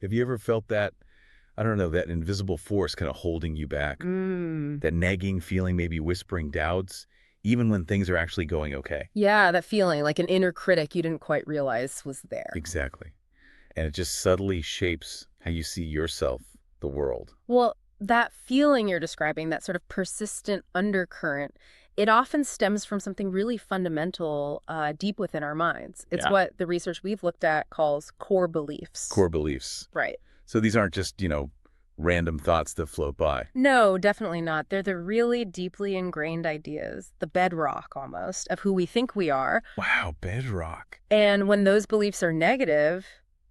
Have you ever felt that, I don't know, that invisible force kind of holding you back? Mm. That nagging feeling, maybe whispering doubts, even when things are actually going okay? Yeah, that feeling, like an inner critic you didn't quite realize was there. Exactly. And it just subtly shapes how you see yourself, the world. Well, that feeling you're describing, that sort of persistent undercurrent, it often stems from something really fundamental, deep within our minds. It's Yeah. what the research we've looked at calls core beliefs. Core beliefs. Right. So these aren't just, random thoughts that float by. No, definitely not. They're the really deeply ingrained ideas, the bedrock almost, of who we think we are. Wow, bedrock. And when those beliefs are negative,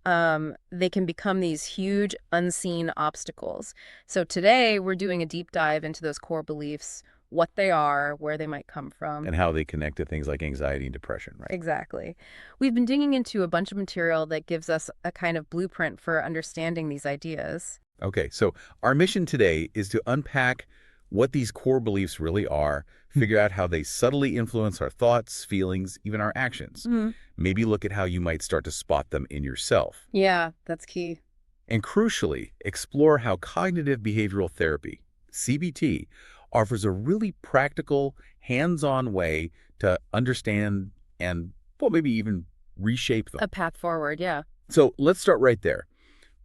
they can become these huge unseen obstacles. So today we're doing a deep dive into those core beliefs, what they are, where they might come from. And how they connect to things like anxiety and depression, right? Exactly. We've been digging into a bunch of material that gives us a kind of blueprint for understanding these ideas. Okay, so our mission today is to unpack what these core beliefs really are, figure out how they subtly influence our thoughts, feelings, even our actions. Mhm. Maybe look at how you might start to spot them in yourself. Yeah, that's key. And crucially, explore how cognitive behavioral therapy, CBT, offers a really practical, hands-on way to understand and, well, maybe even reshape them. A path forward, yeah. So let's start right there.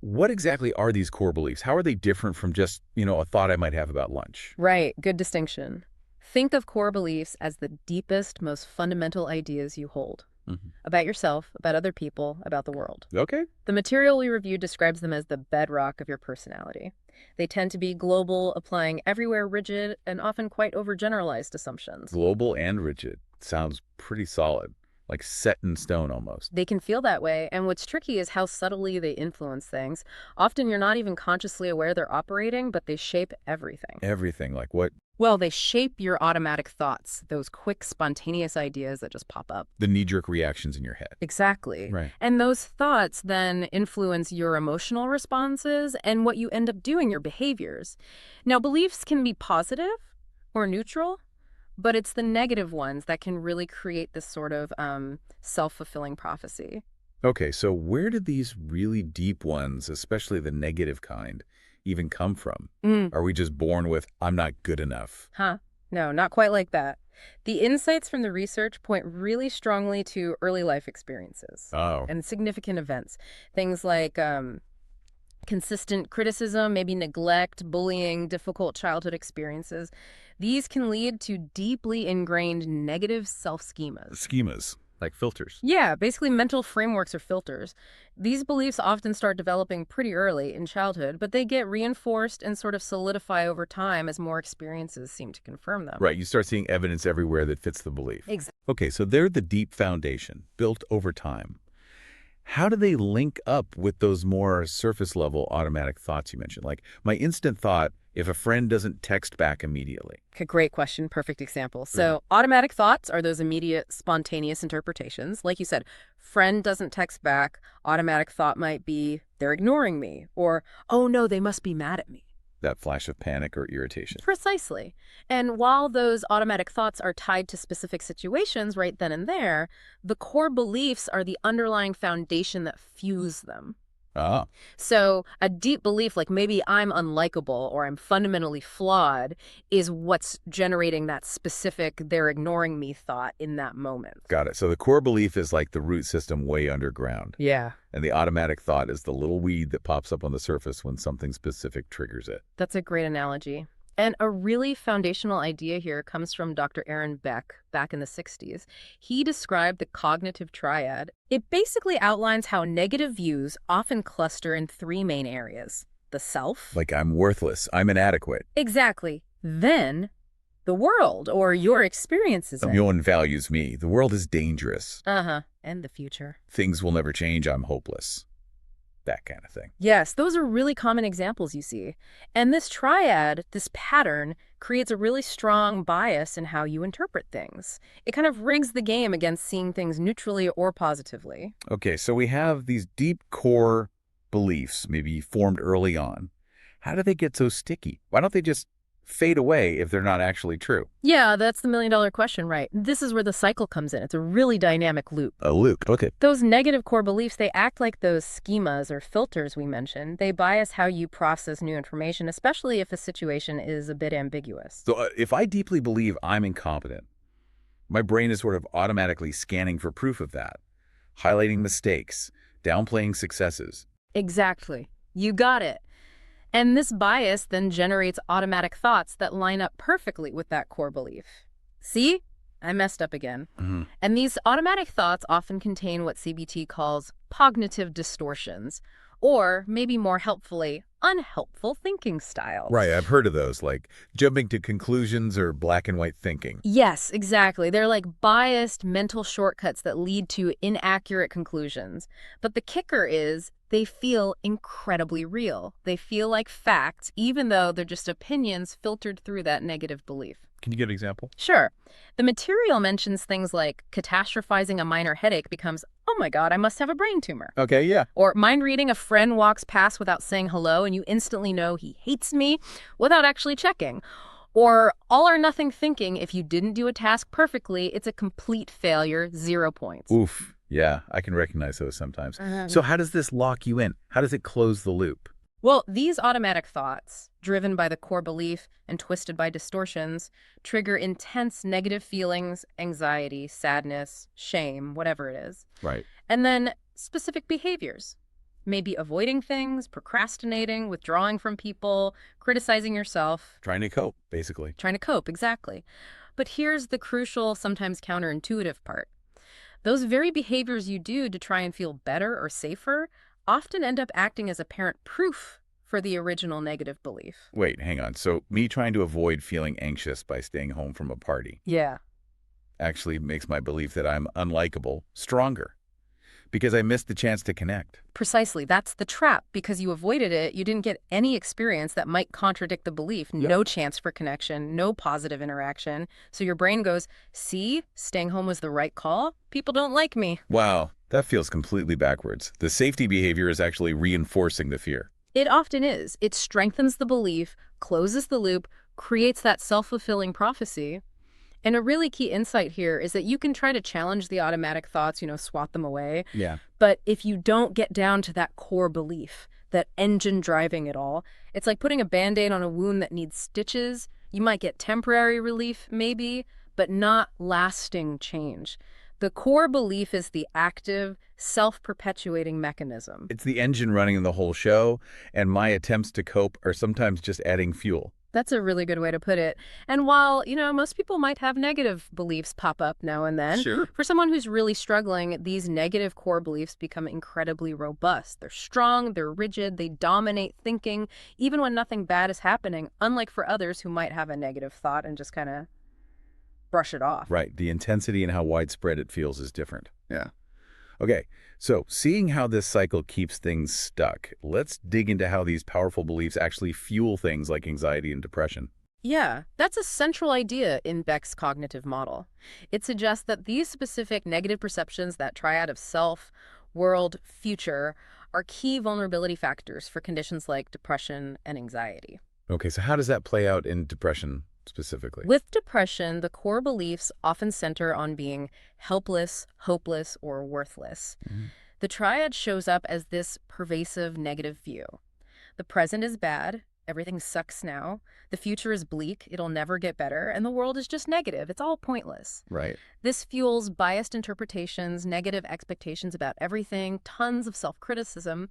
What exactly are these core beliefs? How are they different from just, a thought I might have about lunch? Right, good distinction. Think of core beliefs as the deepest, most fundamental ideas you hold Mhm. about yourself, about other people, about the world. Okay. The material we reviewed describes them as the bedrock of your personality. They tend to be global, applying everywhere rigid and often quite overgeneralized assumptions. Global and rigid. Sounds pretty solid, like set in stone almost. They can feel that way, and what's tricky is how subtly they influence things. Often you're not even consciously aware they're operating, but they shape everything. Everything, like what? Well, they shape your automatic thoughts, those quick, spontaneous ideas that just pop up. The knee-jerk reactions in your head. Exactly. Right. And those thoughts then influence your emotional responses and what you end up doing, your behaviors. Now, beliefs can be positive or neutral, but it's the negative ones that can really create this sort of self-fulfilling prophecy. Okay, so where did these really deep ones, especially the negative kind, even come from? Mm. Are we just born with, I'm not good enough? Huh? No, not quite like that. The insights from the research point really strongly to early life experiences Oh, and significant events. Things like consistent criticism, maybe neglect, bullying, difficult childhood experiences. These can lead to deeply ingrained negative self-schemas. schemas, like filters. Yeah, basically mental frameworks or filters. These beliefs often start developing pretty early in childhood, but they get reinforced and sort of solidify over time as more experiences seem to confirm them. Right, you start seeing evidence everywhere that fits the belief. Exactly. Okay, so they're the deep foundation, built over time. How do they link up with those more surface level automatic thoughts you mentioned? Like my instant thought, if a friend doesn't text back immediately. Okay, great question. Perfect example. So, automatic thoughts are those immediate, spontaneous interpretations. Like you said, friend doesn't text back. Automatic thought might be, they're ignoring me, or, oh no, they must be mad at me. That flash of panic or irritation. Precisely. And while those automatic thoughts are tied to specific situations right then and there, the core beliefs are the underlying foundation that fuse them. Ah, So a deep belief like maybe I'm unlikable or I'm fundamentally flawed is what's generating that specific they're ignoring me thought in that moment. got it. So the core belief is like the root system way underground. Yeah. And the automatic thought is the little weed that pops up on the surface when something specific triggers it. That's a great analogy. And a really foundational idea here comes from Dr. Aaron Beck back in the 60s. He described the cognitive triad. It basically outlines how negative views often cluster in three main areas: the self. Like I'm worthless, I'm inadequate. Exactly. Then the world or your experiences. No one values me. The world is dangerous. Uh-huh. And the future. Things will never change. I'm hopeless. That kind of thing. Yes, those are really common examples you see. And this triad, this pattern, creates a really strong bias in how you interpret things. It kind of rigs the game against seeing things neutrally or positively. Okay, so we have these deep core beliefs, maybe formed early on. How do they get so sticky? Why don't they just fade away if they're not actually true. Yeah, that's the million-dollar question, right? This is where the cycle comes in. It's a really dynamic loop. A loop. Okay. Those negative core beliefs, they act like those schemas or filters we mentioned. They bias how you process new information, especially if a situation is a bit ambiguous. So if I deeply believe I'm incompetent, my brain is sort of automatically scanning for proof of that, highlighting mistakes, downplaying successes. Exactly. You got it. And this bias then generates automatic thoughts that line up perfectly with that core belief. See? I messed up again. Mm-hmm. And these automatic thoughts often contain what CBT calls cognitive distortions, or maybe more helpfully, unhelpful thinking styles. Right, I've heard of those, like jumping to conclusions or black and white thinking. Yes, exactly. They're like biased mental shortcuts that lead to inaccurate conclusions. But the kicker is they feel incredibly real. They feel like facts, even though they're just opinions filtered through that negative belief. Can you give an example? Sure. The material mentions things like catastrophizing a minor headache becomes, oh my God, I must have a brain tumor. Okay, yeah. Or mind reading a friend walks past without saying hello and you instantly know he hates me without actually checking. Or all or nothing thinking, if you didn't do a task perfectly, it's a complete failure, 0 points. Oof. Yeah, I can recognize those sometimes. So how does this lock you in? How does it close the loop? Well, these automatic thoughts, driven by the core belief and twisted by distortions, trigger intense negative feelings, anxiety, sadness, shame, whatever it is. Right. And then specific behaviors. Maybe avoiding things, procrastinating, withdrawing from people, criticizing yourself. Trying to cope, basically. Trying to cope, exactly. But here's the crucial, sometimes counterintuitive part. Those very behaviors you do to try and feel better or safer often end up acting as apparent proof for the original negative belief. Wait, hang on. So me trying to avoid feeling anxious by staying home from a party Yeah. actually makes my belief that I'm unlikable stronger because I missed the chance to connect. Precisely. That's the trap. Because you avoided it, you didn't get any experience that might contradict the belief. Yep. No chance for connection, no positive interaction. So your brain goes, see, staying home was the right call. People don't like me. Wow, that feels completely backwards. The safety behavior is actually reinforcing the fear. It often is. It strengthens the belief, closes the loop, creates that self-fulfilling prophecy. And a really key insight here is that you can try to challenge the automatic thoughts, swat them away. Yeah. But if you don't get down to that core belief, that engine driving it all, it's like putting a Band-Aid on a wound that needs stitches. You might get temporary relief, maybe, but not lasting change. The core belief is the active, self-perpetuating mechanism. It's the engine running the whole show, and my attempts to cope are sometimes just adding fuel. That's a really good way to put it. And while, most people might have negative beliefs pop up now and then, Sure. for someone who's really struggling, these negative core beliefs become incredibly robust. They're strong, they're rigid, they dominate thinking, even when nothing bad is happening, unlike for others who might have a negative thought and just kind of brush it off. Right. The intensity and how widespread it feels is different. Yeah. Okay. So seeing how this cycle keeps things stuck, let's dig into how these powerful beliefs actually fuel things like anxiety and depression. Yeah, that's a central idea in Beck's cognitive model. It suggests that these specific negative perceptions, that triad of self, world, future, are key vulnerability factors for conditions like depression and anxiety. Okay, so how does that play out in depression specifically? With depression, the core beliefs often center on being helpless, hopeless, or worthless. Mhm. The triad shows up as this pervasive negative view. The present is bad, everything sucks now, the future is bleak, it'll never get better, and the world is just negative, it's all pointless. Right. This fuels biased interpretations, negative expectations about everything, tons of self-criticism.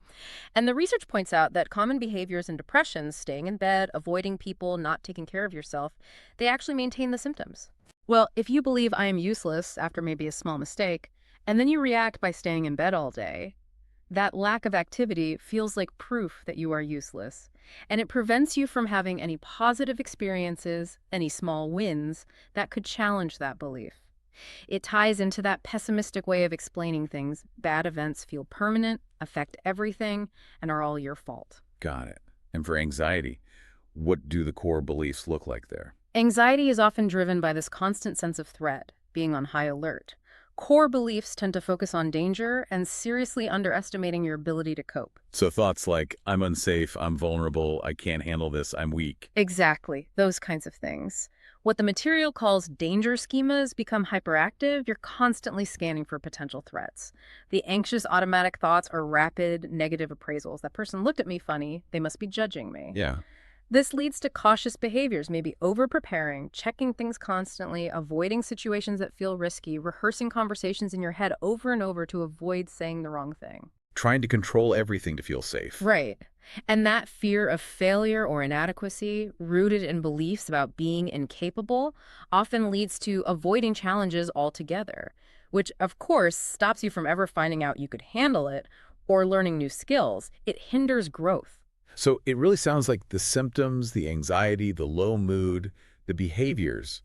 And the research points out that common behaviors in depression, staying in bed, avoiding people, not taking care of yourself, they actually maintain the symptoms. Well, if you believe I am useless after maybe a small mistake, and then you react by staying in bed all day, that lack of activity feels like proof that you are useless. And it prevents you from having any positive experiences, any small wins that could challenge that belief. It ties into that pessimistic way of explaining things. Bad events feel permanent, affect everything, and are all your fault. Got it. And for anxiety, what do the core beliefs look like there? Anxiety is often driven by this constant sense of threat, being on high alert. Core beliefs tend to focus on danger and seriously underestimating your ability to cope. So thoughts like, I'm unsafe, I'm vulnerable, I can't handle this, I'm weak. Exactly, those kinds of things. What the material calls danger schemas become hyperactive. You're constantly scanning for potential threats. The anxious automatic thoughts are rapid negative appraisals. That person looked at me funny, they must be judging me. Yeah. This leads to cautious behaviors, maybe over-preparing, checking things constantly, avoiding situations that feel risky, rehearsing conversations in your head over and over to avoid saying the wrong thing. Trying to control everything to feel safe. Right. And that fear of failure or inadequacy, rooted in beliefs about being incapable, often leads to avoiding challenges altogether, which, of course, stops you from ever finding out you could handle it or learning new skills. It hinders growth. So it really sounds like the symptoms, the anxiety, the low mood, the behaviors,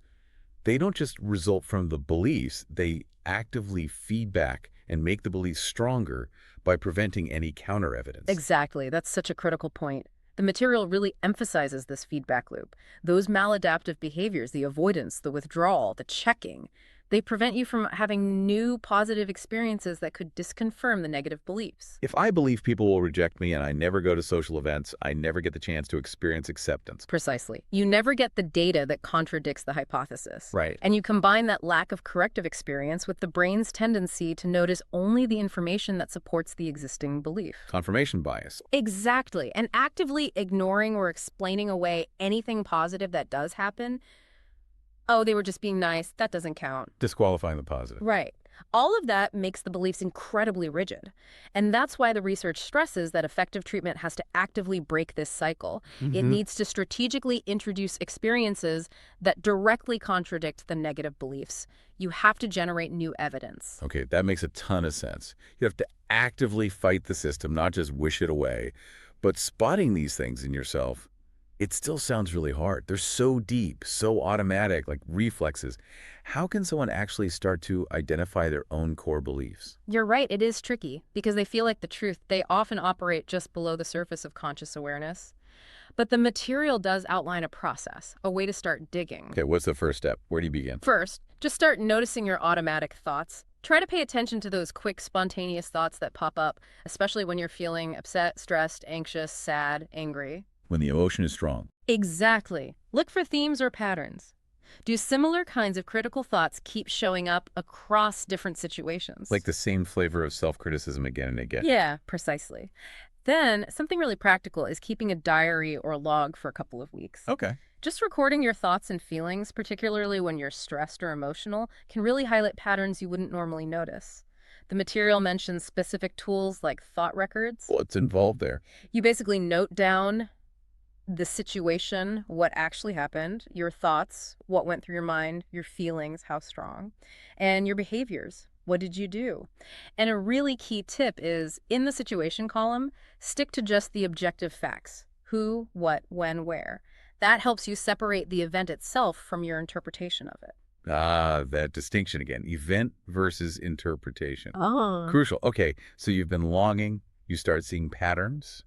they don't just result from the beliefs, they actively feedback and make the beliefs stronger by preventing any counter evidence. Exactly. That's such a critical point. The material really emphasizes this feedback loop. Those maladaptive behaviors, the avoidance, the withdrawal, the checking, they prevent you from having new positive experiences that could disconfirm the negative beliefs. If I believe people will reject me and I never go to social events, I never get the chance to experience acceptance. Precisely. You never get the data that contradicts the hypothesis. Right. And you combine that lack of corrective experience with the brain's tendency to notice only the information that supports the existing belief. Confirmation bias. Exactly. And actively ignoring or explaining away anything positive that does happen. Oh, they were just being nice. That doesn't count. Disqualifying the positive. Right. All of that makes the beliefs incredibly rigid. And that's why the research stresses that effective treatment has to actively break this cycle. It needs to strategically introduce experiences that directly contradict the negative beliefs. You have to generate new evidence. Okay, that makes a ton of sense. You have to actively fight the system, not just wish it away. But spotting these things in yourself, it still sounds really hard. They're so deep, so automatic, like reflexes. How can someone actually start to identify their own core beliefs? You're right, it is tricky because they feel like the truth. They often operate just below the surface of conscious awareness. But the material does outline a process, a way to start digging. Okay, what's the first step? Where do you begin? First, just start noticing your automatic thoughts. Try to pay attention to those quick, spontaneous thoughts that pop up, especially when you're feeling upset, stressed, anxious, sad, angry. When the emotion is strong. Exactly. Look for themes or patterns. Do similar kinds of critical thoughts keep showing up across different situations? Like the same flavor of self-criticism again and again. Yeah, precisely. Then, something really practical is keeping a diary or log for a couple of weeks. Okay. Just recording your thoughts and feelings, particularly when you're stressed or emotional, can really highlight patterns you wouldn't normally notice. The material mentions specific tools like thought records. What's involved there? You basically note down the situation, what actually happened, your thoughts, what went through your mind, your feelings, how strong, and your behaviors. What did you do? And a really key tip is, in the situation column, stick to just the objective facts. Who, what, when, where. That helps you separate the event itself from your interpretation of it. Ah, that distinction again. Event versus interpretation. Oh. Crucial. Okay, so you've been longing, you start seeing patterns.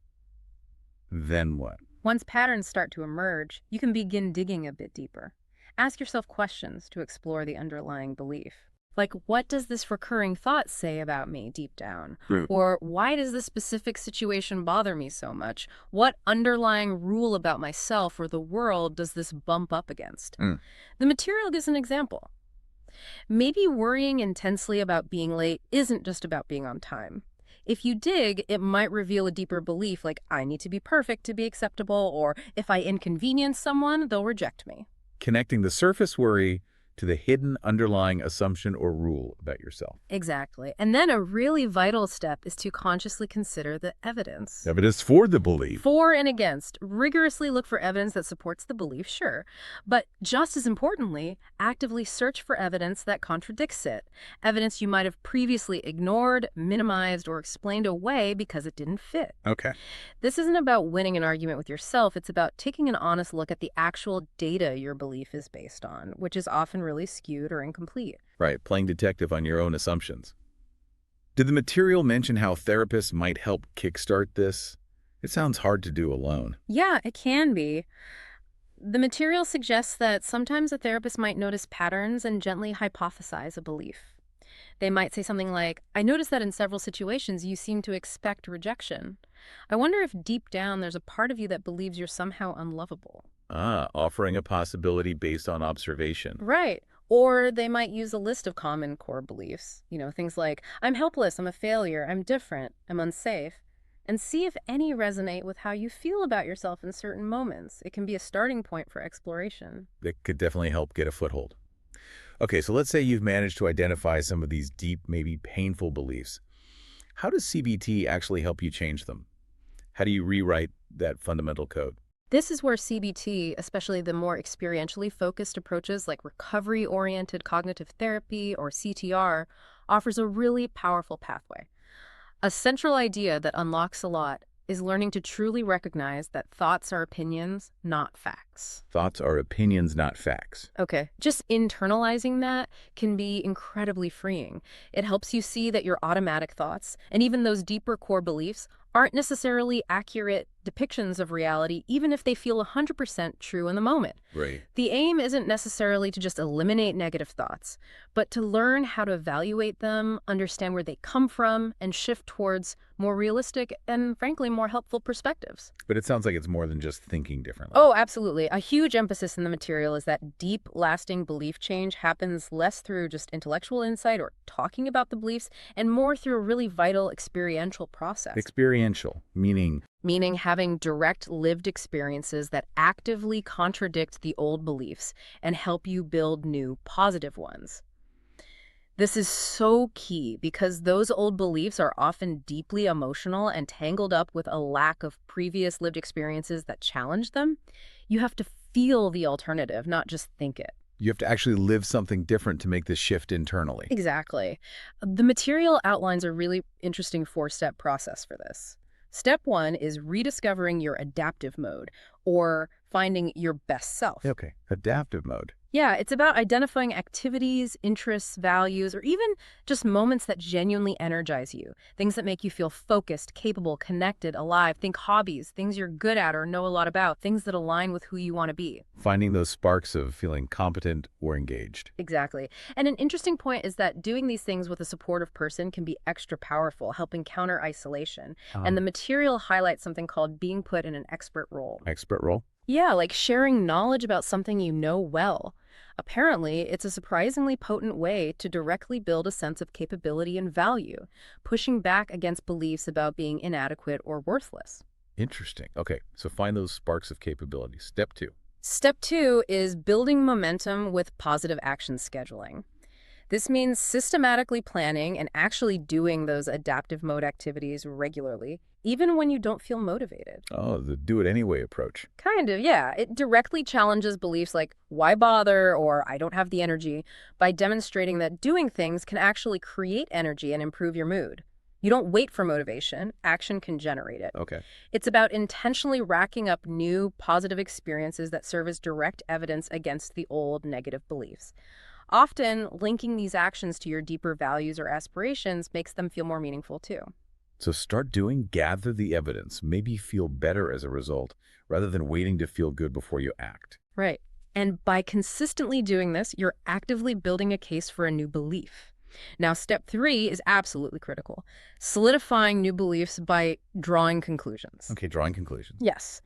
Then what? Once patterns start to emerge, you can begin digging a bit deeper. Ask yourself questions to explore the underlying belief. Like, what does this recurring thought say about me deep down? Or why does this specific situation bother me so much? What underlying rule about myself or the world does this bump up against? The material gives an example. Maybe worrying intensely about being late isn't just about being on time. If you dig, it might reveal a deeper belief like, I need to be perfect to be acceptable, or if I inconvenience someone, they'll reject me. Connecting the surface worry to the hidden underlying assumption or rule about yourself. Exactly. And then a really vital step is to consciously consider the evidence. Evidence for the belief. For and against. Rigorously look for evidence that supports the belief, sure. But just as importantly, actively search for evidence that contradicts it. Evidence you might have previously ignored, minimized, or explained away because it didn't fit. Okay. This isn't about winning an argument with yourself. It's about taking an honest look at the actual data your belief is based on, which is often really skewed or incomplete. Right, playing detective on your own assumptions. Did the material mention how therapists might help kickstart this? It sounds hard to do alone. Yeah, it can be. The material suggests that sometimes a therapist might notice patterns and gently hypothesize a belief. They might say something like, I noticed that in several situations you seem to expect rejection. I wonder if deep down there's a part of you that believes you're somehow unlovable. Ah, offering a possibility based on observation. Right. Or they might use a list of common core beliefs. Things like, I'm helpless, I'm a failure, I'm different, I'm unsafe. And see if any resonate with how you feel about yourself in certain moments. It can be a starting point for exploration. That could definitely help get a foothold. Okay, so let's say you've managed to identify some of these deep, maybe painful beliefs. How does CBT actually help you change them? How do you rewrite that fundamental code? This is where CBT, especially the more experientially focused approaches like recovery-oriented cognitive therapy or CTR, offers a really powerful pathway. A central idea that unlocks a lot is learning to truly recognize that thoughts are opinions, not facts. Thoughts are opinions, not facts. Okay. Just internalizing that can be incredibly freeing. It helps you see that your automatic thoughts, and even those deeper core beliefs, aren't necessarily accurate depictions of reality, even if they feel 100% true in the moment. Right. The aim isn't necessarily to just eliminate negative thoughts, but to learn how to evaluate them, understand where they come from, and shift towards more realistic and, frankly, more helpful perspectives. But it sounds like it's more than just thinking differently. Oh, absolutely. A huge emphasis in the material is that deep, lasting belief change happens less through just intellectual insight or talking about the beliefs, and more through a really vital experiential process. Experiential, meaning Meaning having direct lived experiences that actively contradict the old beliefs and help you build new positive ones. This is so key because those old beliefs are often deeply emotional and tangled up with a lack of previous lived experiences that challenge them. You have to feel the alternative, not just think it. you have to actually live something different to make this shift internally. Exactly. The material outlines a really interesting four-step process for this. Step one is rediscovering your adaptive mode, or finding your best self. Okay, adaptive mode. Yeah, it's about identifying activities, interests, values, or even just moments that genuinely energize you. Things that make you feel focused, capable, connected, alive. Think hobbies, things you're good at or know a lot about, things that align with who you want to be. Finding those sparks of feeling competent or engaged. Exactly. And an interesting point is that doing these things with a supportive person can be extra powerful, helping counter isolation. And the material highlights something called being put in an expert role. Expert role? Yeah, like sharing knowledge about something you know well. Apparently, it's a surprisingly potent way to directly build a sense of capability and value, pushing back against beliefs about being inadequate or worthless. Interesting. Okay, so find those sparks of capability. Step two. Step two is building momentum with positive action scheduling. This means systematically planning and actually doing those adaptive mode activities regularly, even when you don't feel motivated. Oh, the do-it-anyway approach. Kind of, yeah. It directly challenges beliefs like, why bother, or I don't have the energy, by demonstrating that doing things can actually create energy and improve your mood. You don't wait for motivation. Action can generate it. Okay. It's about intentionally racking up new, positive experiences that serve as direct evidence against the old negative beliefs. Often, linking these actions to your deeper values or aspirations makes them feel more meaningful, too. So start doing, gather the evidence, maybe feel better as a result, rather than waiting to feel good before you act. Right. And by consistently doing this, you're actively building a case for a new belief. Now, step three is absolutely critical. Solidifying new beliefs by drawing conclusions. Okay, drawing conclusions. Yes.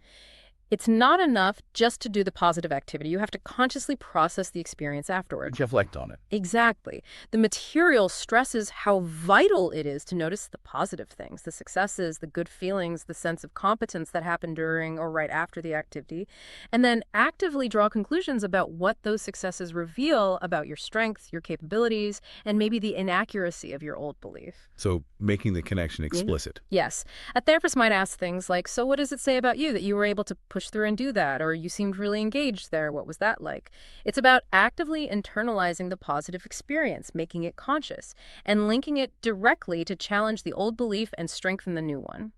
It's not enough just to do the positive activity. You have to consciously process the experience afterward. Reflect on it. Exactly. The material stresses how vital it is to notice the positive things, the successes, the good feelings, the sense of competence that happened during or right after the activity, and then actively draw conclusions about what those successes reveal about your strengths, your capabilities, and maybe the inaccuracy of your old belief. So making the connection explicit. Yes. A therapist might ask things like, so what does it say about you that you were able to push through and do that? Or you seemed really engaged there. What was that like? It's about actively internalizing the positive experience, making it conscious, and linking it directly to challenge the old belief and strengthen the new one.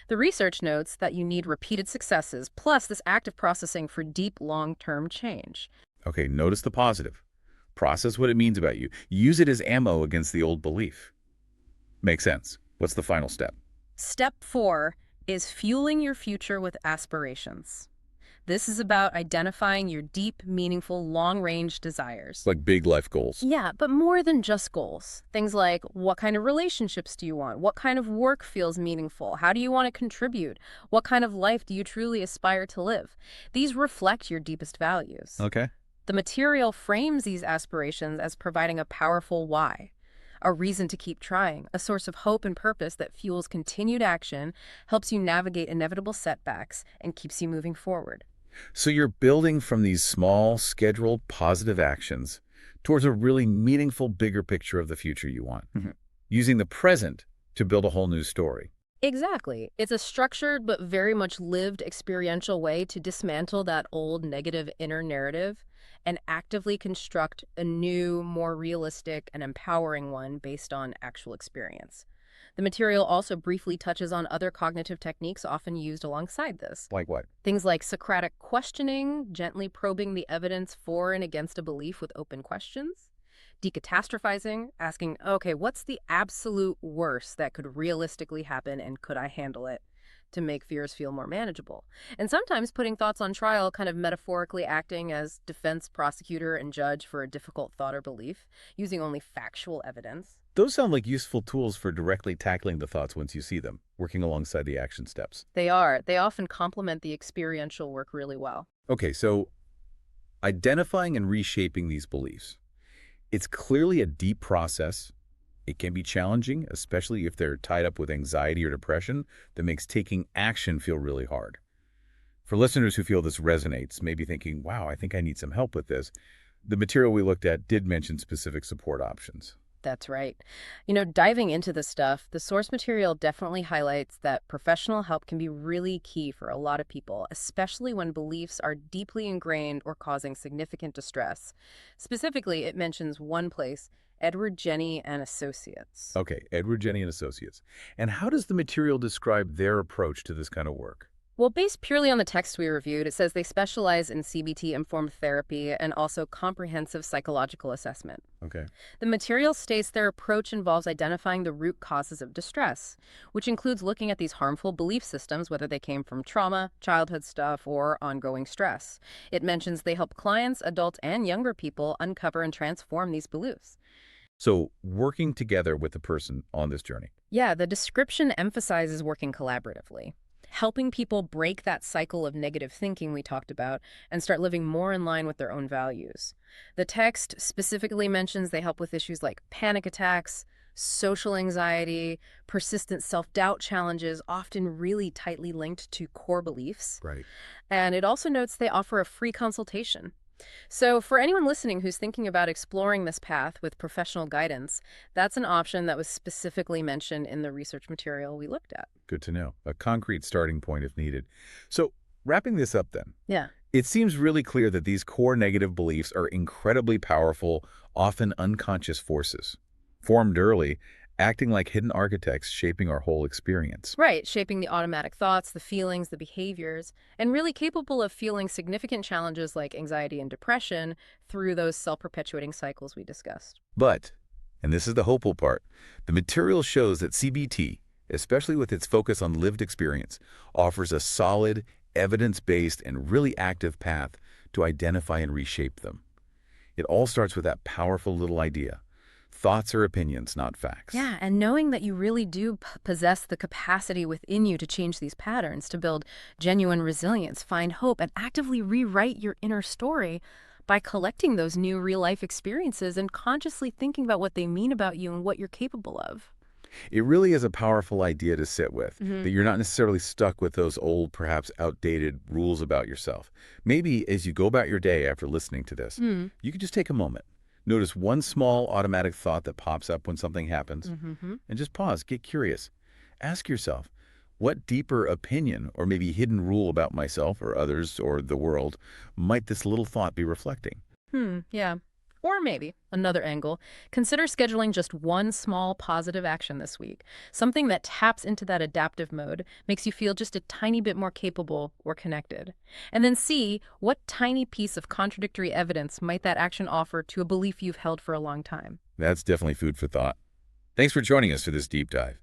The research notes that you need repeated successes, plus this active processing for deep, long-term change. Okay, notice the positive. Process what it means about you. Use it as ammo against the old belief. Makes sense. What's the final step? Step four is fueling your future with aspirations. This is about identifying your deep, meaningful, long-range desires. Like big life goals. Yeah, but more than just goals. Things like, what kind of relationships do you want? What kind of work feels meaningful? How do you want to contribute? What kind of life do you truly aspire to live? These reflect your deepest values. Okay. The material frames these aspirations as providing a powerful why, a reason to keep trying, a source of hope and purpose that fuels continued action, helps you navigate inevitable setbacks, and keeps you moving forward. So you're building from these small, scheduled, positive actions towards a really meaningful, bigger picture of the future you want, using the present to build a whole new story. Exactly. It's a structured but very much lived experiential way to dismantle that old negative inner narrative and actively construct a new, more realistic and empowering one based on actual experience. The material also briefly touches on other cognitive techniques often used alongside this. Like what? Things like Socratic questioning, gently probing the evidence for and against a belief with open questions, decatastrophizing, asking, okay, what's the absolute worst that could realistically happen and could I handle it, to make fears feel more manageable. And sometimes putting thoughts on trial, kind of metaphorically acting as defense, prosecutor, and judge for a difficult thought or belief, using only factual evidence. Those sound like useful tools for directly tackling the thoughts once you see them, working alongside the action steps. They are. They often complement the experiential work really well. Okay, so identifying and reshaping these beliefs. It's clearly a deep process. It can be challenging, especially if they're tied up with anxiety or depression that makes taking action feel really hard. For listeners who feel this resonates, maybe thinking, wow, I think I need some help with this, the material we looked at did mention specific support options. That's right. Diving into this stuff, the source material definitely highlights that professional help can be really key for a lot of people, especially when beliefs are deeply ingrained or causing significant distress. Specifically, it mentions one place, Edward Jenny and Associates. Okay, Edward Jenny and Associates. And how does the material describe their approach to this kind of work? Well, based purely on the text we reviewed, it says they specialize in CBT-informed therapy and also comprehensive psychological assessment. Okay. The material states their approach involves identifying the root causes of distress, which includes looking at these harmful belief systems, whether they came from trauma, childhood stuff, or ongoing stress. It mentions they help clients, adults, and younger people uncover and transform these beliefs. So working together with the person on this journey. Yeah, the description emphasizes working collaboratively, helping people break that cycle of negative thinking we talked about and start living more in line with their own values. The text specifically mentions they help with issues like panic attacks, social anxiety, persistent self-doubt challenges, often really tightly linked to core beliefs. Right. And it also notes they offer a free consultation. So for anyone listening who's thinking about exploring this path with professional guidance, that's an option that was specifically mentioned in the research material we looked at. Good to know. A concrete starting point if needed. So wrapping this up then, Yeah. it seems really clear that these core negative beliefs are incredibly powerful, often unconscious forces, formed early, acting like hidden architects shaping our whole experience. Right, shaping the automatic thoughts, the feelings, the behaviors, and really capable of fueling significant challenges like anxiety and depression through those self-perpetuating cycles we discussed. But, and this is the hopeful part, the material shows that CBT, especially with its focus on lived experience, offers a solid, evidence-based, and really active path to identify and reshape them. It all starts with that powerful little idea. Thoughts are opinions, not facts. Yeah, and knowing that you really do possess the capacity within you to change these patterns, to build genuine resilience, find hope, and actively rewrite your inner story by collecting those new real-life experiences and consciously thinking about what they mean about you and what you're capable of. It really is a powerful idea to sit with, that you're not necessarily stuck with those old, perhaps outdated rules about yourself. Maybe as you go about your day after listening to this, you could just take a moment. Notice one small automatic thought that pops up when something happens, and just pause, get curious. Ask yourself, what deeper opinion or maybe hidden rule about myself or others or the world might this little thought be reflecting? Yeah. Or maybe, another angle, consider scheduling just one small positive action this week. Something that taps into that adaptive mode, makes you feel just a tiny bit more capable or connected. And then see what tiny piece of contradictory evidence might that action offer to a belief you've held for a long time. That's definitely food for thought. Thanks for joining us for this deep dive.